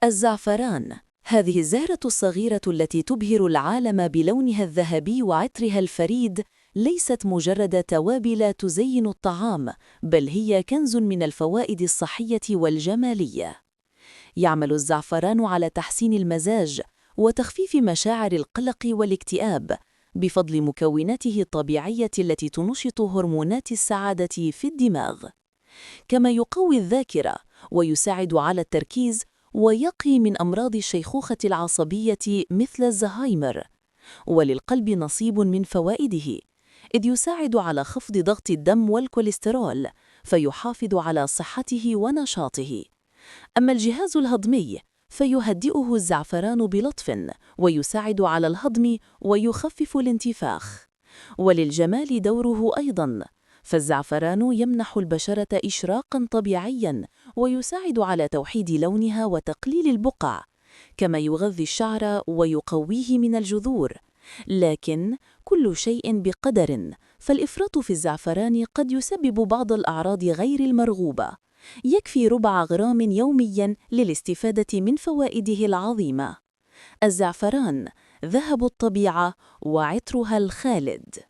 الزعفران، هذه الزهرة الصغيرة التي تبهر العالم بلونها الذهبي وعطرها الفريد، ليست مجرد توابل تزين الطعام، بل هي كنز من الفوائد الصحية والجمالية. يعمل الزعفران على تحسين المزاج وتخفيف مشاعر القلق والاكتئاب بفضل مكوناته الطبيعية التي تنشط هرمونات السعادة في الدماغ. كما يقوي الذاكرة ويساعد على التركيز ويقي من أمراض الشيخوخة العصبية مثل الزهايمر. وللقلب نصيب من فوائده، إذ يساعد على خفض ضغط الدم والكوليسترول، فيحافظ على صحته ونشاطه. أما الجهاز الهضمي، فيهدئه الزعفران بلطف ويساعد على الهضم ويخفف الانتفاخ. وللجمال دوره أيضاً، فالزعفران يمنح البشرة إشراقاً طبيعياً ويساعد على توحيد لونها وتقليل البقع، كما يغذي الشعر ويقويه من الجذور. لكن كل شيء بقدر، فالإفراط في الزعفران قد يسبب بعض الأعراض غير المرغوبة. يكفي ربع غرام يومياً للاستفادة من فوائده العظيمة. الزعفران ذهب الطبيعة وعطرها الخالد.